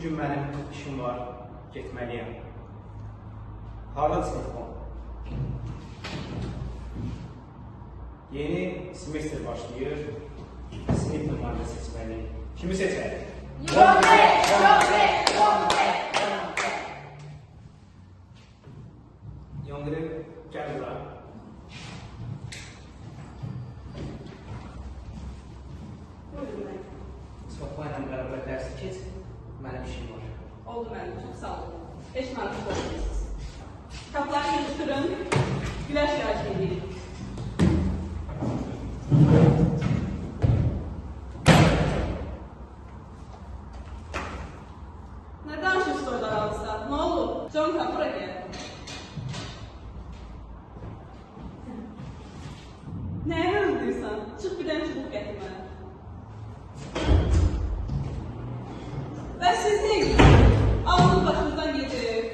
Bugün mənim işim var, getməliyəm. Harada telefon? Yeni semestr başlayır, sinif nümayəndə seçməliyim. Kimi seçək? Yonqırı, gəl bura. Sofayla beraber dersi keç, mənim işim var. Oldu mənim, çox sağ olun. Heç mənsiz olmalısınız. Kitabları yığışdırın, güləş yarışı edin. Nə danışırsınız orada aranızda? Nə olub? John Kapura gəl. Nəyə hırıldıysan? Çıx bir dənə çubuq gətir mənə. Və siz nə edirsiniz? Ağlınız başınızdan getirir.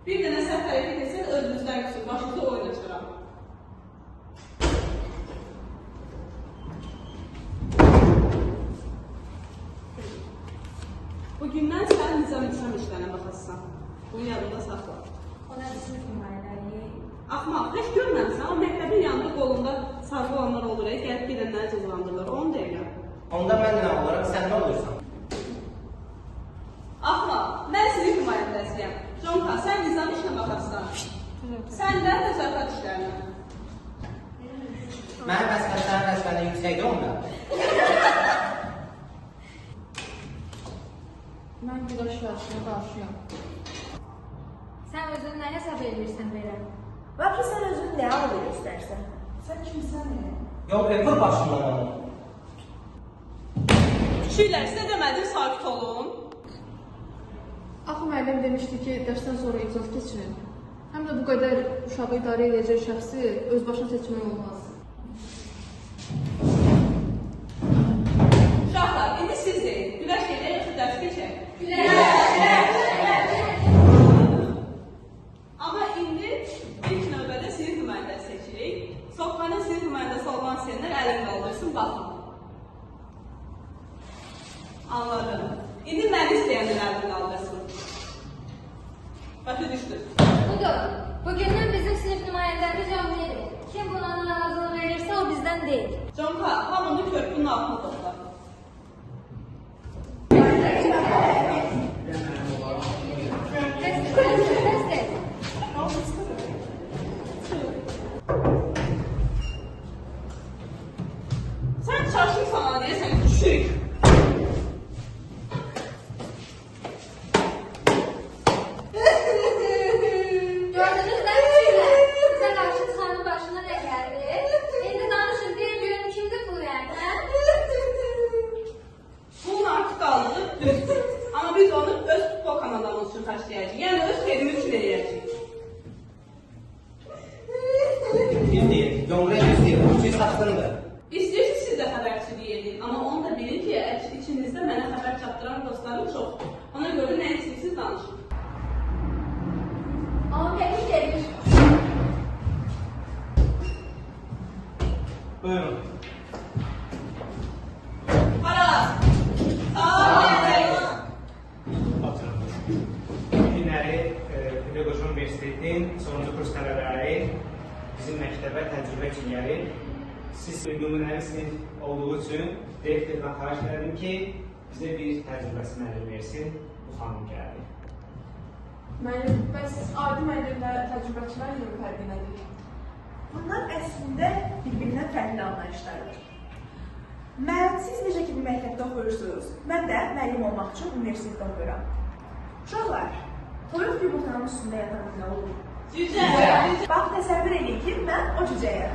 Bir dənə səhv hərəkət etsən, özünüzdən küsür, başınızı oyun açıram. Bugündən sən nizam işlərinə baxasan. Bunu yadında saxla. O nə sinif nümayəndəliyi? Axmaq, heç görməmsən, o məktəbin yanında qolunda sarğı olanlar olur, gəlib gedənləri cızlandırılır, onu deyirəm. Onda mən nə olaram, sən nə olursan? Axmaq, mən sinif nümayəndəsiyəm. Jonka, sən nizam işinə baxasan. Sən də təsərrüfat işlərinə. Mənim vəzifələrim vəzifəndə yüksəkdir onda. Mən güləş yarışına qarşıyam. Sən özünü nə hesab edirsən belə? Bax ki, sən özünü nə alır istərsən? Sən kimsən nə? Yox, vur başımdan onu. Kişilər, sizə demədim, sakit olun. Axı müəllim demişdi ki, dərsdən sonra icaz keçirin. Həm də bu qədər uşağı idarə edəcək şəxsi öz başına seçmək olmaz. Uşaqlar, indi siz deyin, güləş gedək, yoxsa dərs keçək? Amma indi ilk növbədə sinif nümayəndəsi seçirik. Sofyanın sinif nümayəndəsi olan senlər əlini qaldırsın, baxın. Anladım. İndi məni istəyənlər əlini qaldırsın. Başa düşdür. Budur. Bugündən bizim sinif nümayəndəmiz Yoxnedir. Kim buna narazılıq verirsə o bizdən deyil. Jonka, hamını körpünün altına topla. Sen çarşıysan ana diye sen düşük. Gördünüz mü küçüklər? Sizə qarşı çıxanın başına nə gəldi? İndi danışın, deyir görüm kimdir bu yəni, hə? Bunun artıq qaldı, düzdür. Amma biz onu öz futbol komandamız üçün xərcləyəcəyik. Yəni öz xeyrimiz üçün eləyəcəyik. Düzdür, Yonqırı düzdür, bu şey saçlarındır. İstəyirsiniz siz də xəbərçilik edin. Amma onu da bilin ki, içinizdə mənə xəbər çatdıran dostlarım çoxdur. Ona görə nə istəyirsiniz danışın. Amma tebrik edir. Buyurun. Ara! Oturun. Günləri Pedaqoji Universitetin sonuncu kurs tələbələri bizim məktəbə təcrübə üçün gəlir. Siz nümunəli sinif olduğu üçün rektordan xahiş elədim ki, bizə bir təcrübəsi müəllim versin. Bu xanım gəldi. Müəllim, bəs adi müəllimlə təcrübəçilər ilə fərqi nədir? Bunlar əslində bir-birindən fərqli anlayışlardır. Siz necə ki bir məktəbdə oxuyursunuz, mən də müəllim olmaq üçün universitetdə oxuyuram. Uşaqlar, toyuq yumurtanın üstündə yatan nə olur? Cücə! Bax, təsəvvür edin ki, mən o cücəyəm.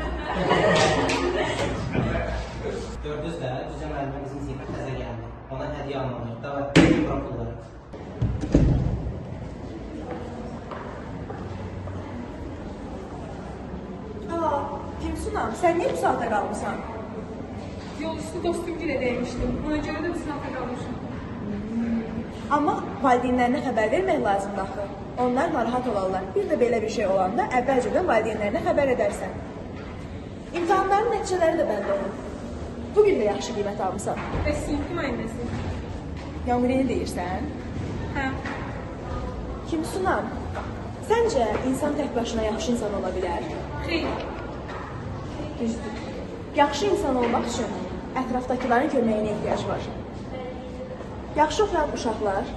Gördünüz də, Cücə müəllimə bizim sinifə təzə gəldi. Ona hədiyyə almalıyıq. Davay, bura pulları. Gülsünam, sən niyə bu saata qalmışsan? Yol üstü dostum gilə deymişdim. Ona görə də bu sınavda qalmışım. Amma valideynlərinə xəbər vermək lazımdır axı. Onlar narahat olarlar. Bir də belə bir şey olanda əvvəlcədən valideynlərinə xəbər edərsən. İmtahanların nəticələri də bəlli olur. Bugün də yaxşı qiymət almışsan. Bəs sinif nümayəndəsi? Yanqreni deyirsən? Hə. Kim Sunam? Səncə insan tək başına yaxşı insan ola bilər? Xeyr. Düzdür. Yaxşı insan olmaq üçün ətrafdakıların köməyinə ehtiyac var. Yaxşı oxuyan uşaqlar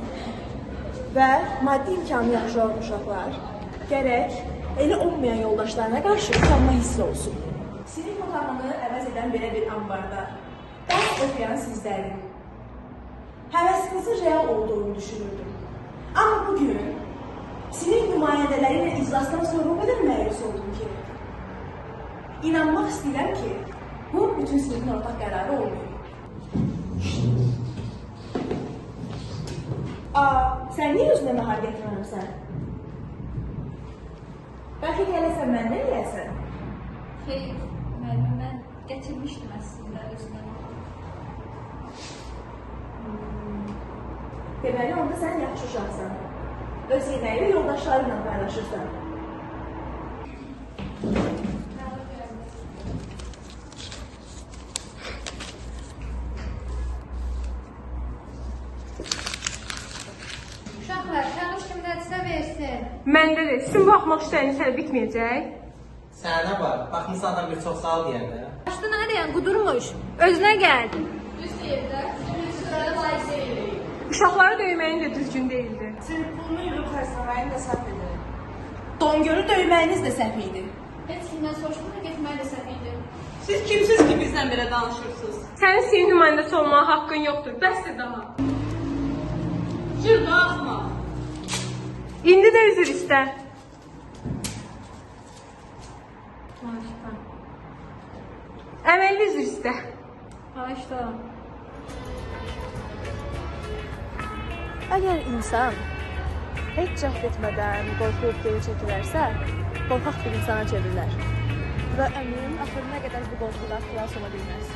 və maddi imkanı yaxşı olan uşaqlar gərək elə olmayan yoldaşlarına qarşı utanma hissi olsun. Sinif otağını əvəz edən belə bir ambarda dərs oxuyan sizlərin həvəsinizin real olduğunu düşünürdüm. Amma bugün sinif nümayəndələri ilə iclasdan sonra o qədər məyus oldum ki, İnanmaq istəyirəm ki, bu bütün sinifin ortaq qərarı olmuyor. Sən niyə özünə nahar gətirməmsən? Bəlkə gələsən məndən yeyəsən? Xeyr, müəllim, mən gətirmişdim əslində özümə. Deməli, onda sən yaxşı uşaqsan. Öz yeməyi yoldaşlarınla paylaşırsan. Uşaqlar, tanış kim nəticə versin. Məndə də sizin bu axmaq işləriniz hələ bitməyəcək. Sənə var, baxmısan adam bir çox sağ ol deyəndə. Başda nə deyən, qudurmuş. Özünə gəl. Düz deyir də, bizim sırada layiq deyilik. Uşaqları döyməyin də düzgün deyildi. Telefonunu yürüb xəstəməyin də səhv edir. Dongörü döyməyiniz də səhv idi. Heç kimdən soruşmur, getməyi də səhv idi. Siz kimsiz ki bizdən belə danışırsınız? Sənin sinif nümayəndəsi olmağa haqqın yoxdur. Bəsdir daha. Cür baxma. İndi də üzr istə. Bağışla. Əməlli üzr istə. Bağışla. Əgər insan heç cəhd etmədən qorxub geri çəkilərsə, qorxaq bir insana çevrilər və ömrünün axırına qədər bu qorxudan xilas ola bilməz.